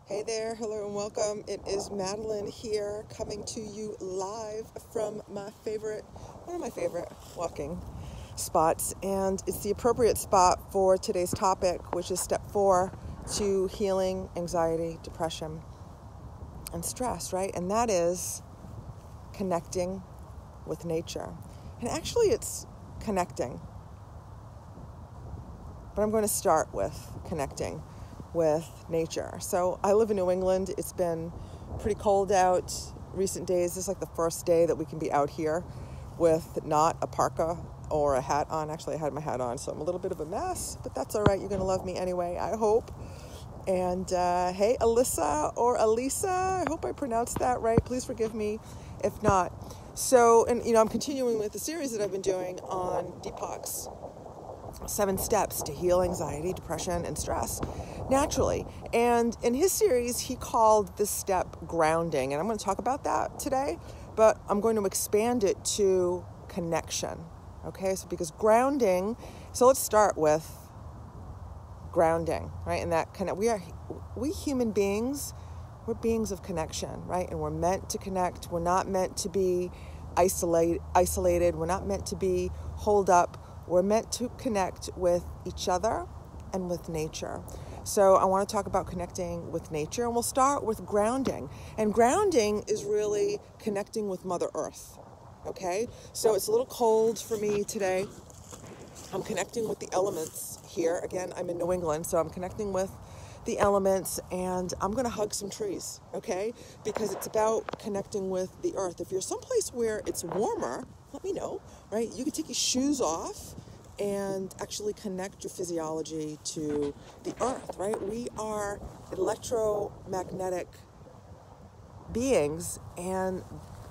Hey there, hello and welcome. It is Madeline here coming to you live from one of my favorite walking spots. And it's the appropriate spot for today's topic, which is step 4 to healing anxiety, depression, and stress, right? And that is connecting with nature. And actually it's connecting. But I'm going to start with connecting with nature. So I live in New England. It's been pretty cold out recent days. This is like the first day that we can be out here with not a parka or a hat on. Actually, I had my hat on, so I'm a little bit of a mess, but that's all right. You're going to love me anyway, I hope. And hey, Alyssa or Alisa, I hope I pronounced that right. Please forgive me if not. So, I'm continuing with the series that I've been doing on Deepak's 7 steps to heal anxiety, depression, and stress naturally. And in his series, he called this step grounding. And I'm going to talk about that today, but I'm going to expand it to connection. Okay, so because grounding, so let's start with grounding, right? And that we human beings, we're beings of connection, right? And we're meant to connect. We're not meant to be isolated. We're not meant to be holed up. We're meant to connect with each other and with nature. So I want to talk about connecting with nature, and we'll start with grounding. And grounding is really connecting with Mother Earth, okay? So it's a little cold for me today. I'm connecting with the elements here. Again, I'm in New England, so I'm connecting with the elements, and I'm going to hug some trees, okay? Because it's about connecting with the earth. If you're someplace where it's warmer, let me know, right? You can take your shoes off and actually connect your physiology to the earth, right? We are electromagnetic beings, and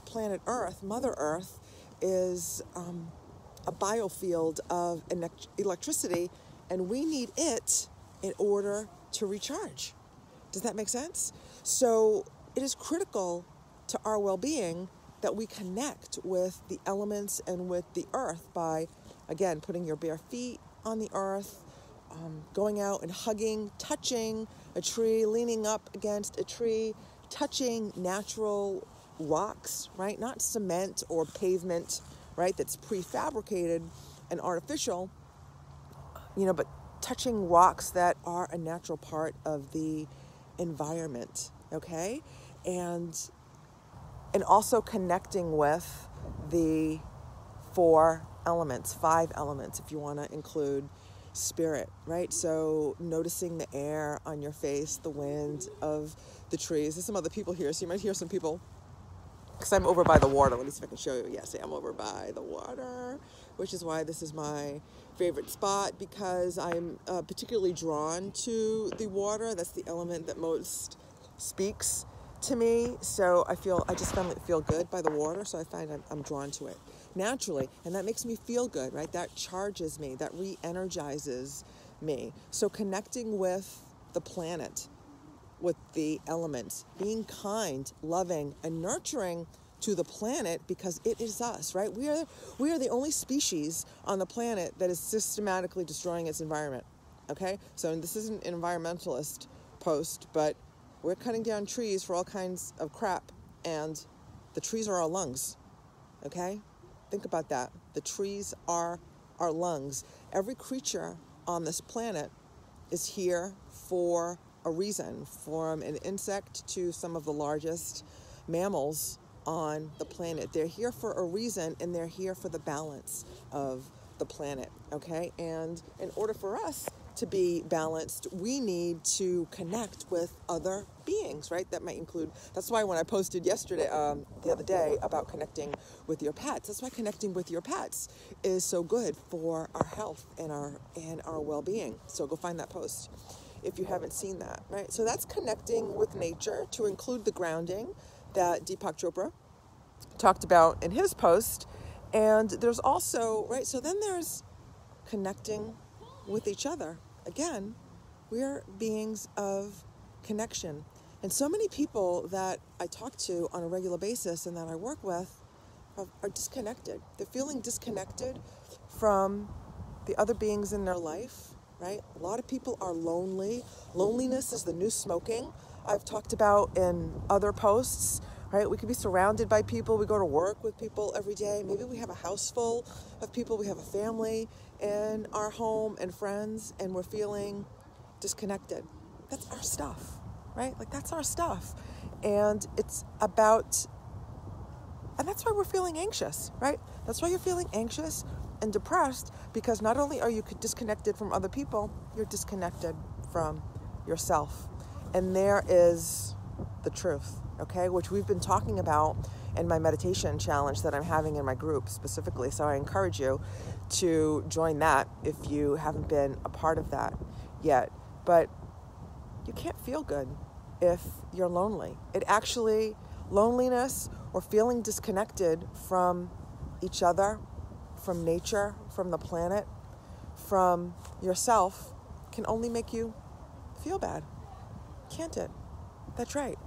planet Earth, Mother Earth, is a biofield of electricity, and we need it in order to recharge. Does that make sense? So it is critical to our well-being that we connect with the elements and with the earth by, again, putting your bare feet on the earth, going out and hugging, touching a tree, leaning up against a tree, touching natural rocks, right? Not cement or pavement, right? That's prefabricated and artificial, but touching rocks that are a natural part of the environment, okay? And also connecting with the 5 elements, if you want to include spirit, right? So noticing the air on your face, the wind of the trees. There's some other people here, so you might hear some people, because I'm over by the water. Let me see if I can show you. Yes, I'm over by the water, which is why this is my favorite spot, because I'm particularly drawn to the water. That's the element that most speaks to me. So I just feel good by the water. So I find I'm drawn to it naturally, and that makes me feel good, right? That charges me, that re-energizes me. So connecting with the planet, with the elements, being kind, loving, and nurturing to the planet, because it is us, right? We are the only species on the planet that is systematically destroying its environment, okay? So this isn't an environmentalist post, but we're cutting down trees for all kinds of crap, and the trees are our lungs, okay? Think about that. The trees are our lungs. Every creature on this planet is here for a reason, from an insect to some of the largest mammals on the planet. They're here for a reason, and they're here for the balance of the planet, okay? And in order for us to be balanced, we need to connect with other beings, right? That might include, that's why when I posted yesterday, the other day, about connecting with your pets, that's why connecting with your pets is so good for our health and our well-being. So go find that post if you haven't seen that, right? So that's connecting with nature, to include the grounding that Deepak Chopra talked about in his post. And there's also, right, so then there's connecting with each other. Again, we are beings of connection. And so many people that I talk to on a regular basis and that I work with are disconnected. They're feeling disconnected from the other beings in their life, right? A lot of people are lonely. Loneliness is the new smoking. I've talked about in other posts, right? We could be surrounded by people. We go to work with people every day. Maybe we have a house full of people. We have a family in our home and friends, and we're feeling disconnected. That's our stuff, right? Like, that's our stuff. And it's about, and that's why we're feeling anxious, right? That's why you're feeling anxious and depressed, because not only are you disconnected from other people, you're disconnected from yourself. And there is the truth, okay, which we've been talking about in my meditation challenge that I'm having in my group specifically. So I encourage you to join that if you haven't been a part of that yet. But you can't feel good if you're lonely. Loneliness or feeling disconnected from each other, from nature, from the planet, from yourself, can only make you feel bad, can't it? That's right.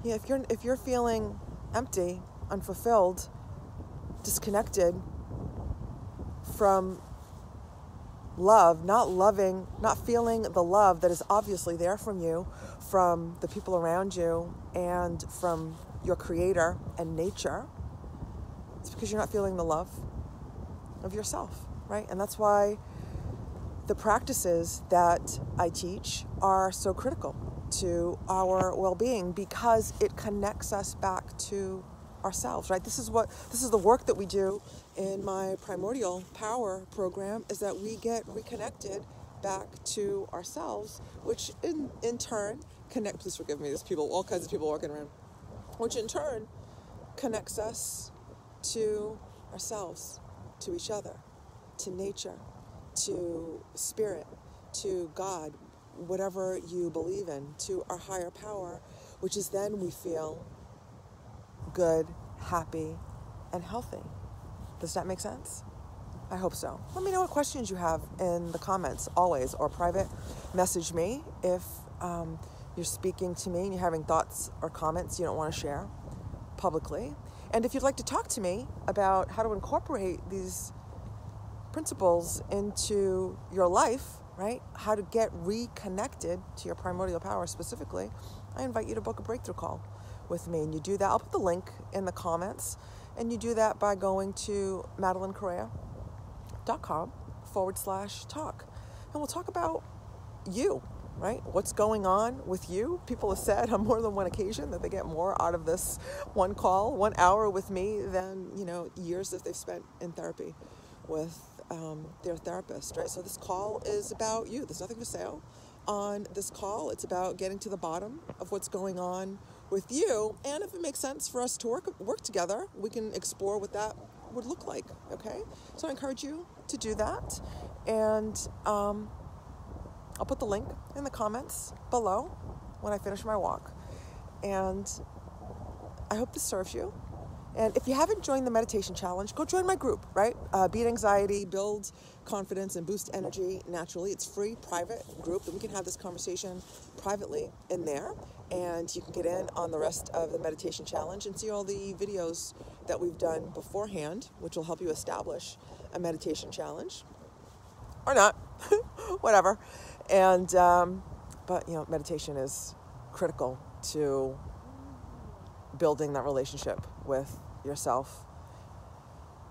Yeah, if you're feeling empty, unfulfilled, disconnected from love, not feeling the love that is obviously there from you, from the people around you, and from your creator and nature, it's because you're not feeling the love of yourself, right? And that's why the practices that I teach are so critical to our well-being, because it connects us back to ourselves, right? This is the work that we do in my Primordial Power program, is that we get reconnected back to ourselves, which in turn please forgive me, there's all kinds of people walking around, which in turn connects us to ourselves, to each other, to nature, to spirit, to God, whatever you believe in, to our higher power, which is then we feel good, happy, and healthy. Does that make sense? I hope so. Let me know what questions you have in the comments, always, or private message me if you're speaking to me and you're having thoughts or comments you don't want to share publicly. And if you'd like to talk to me about how to incorporate these principles into your life, right? How to get reconnected to your primordial power specifically, I invite you to book a breakthrough call with me. And you do that, I'll put the link in the comments, and you do that by going to MadeleineCorrea.com/talk. And we'll talk about you, right? What's going on with you? People have said on more than one occasion that they get more out of this one call, 1 hour with me than, years that they've spent in therapy with their therapist, right? So this call is about you. There's nothing for sale on this call. It's about getting to the bottom of what's going on with you. And if it makes sense for us to work together, we can explore what that would look like, okay? So I encourage you to do that. And I'll put the link in the comments below when I finish my walk. And I hope this serves you. And if you haven't joined the meditation challenge, go join my group, right? Beat anxiety, build confidence, and boost energy naturally. It's free, private group, and we can have this conversation privately in there. And you can get in on the rest of the meditation challenge and see all the videos that we've done beforehand, which will help you establish a meditation challenge. Or not, whatever. And, but, meditation is critical to building that relationship with yourself,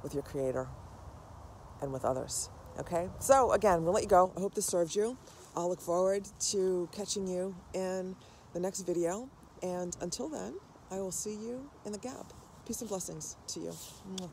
with your creator, and with others. Okay? So again, we'll let you go. I hope this serves you. I'll look forward to catching you in the next video. And until then, I will see you in the gap. Peace and blessings to you. Mwah.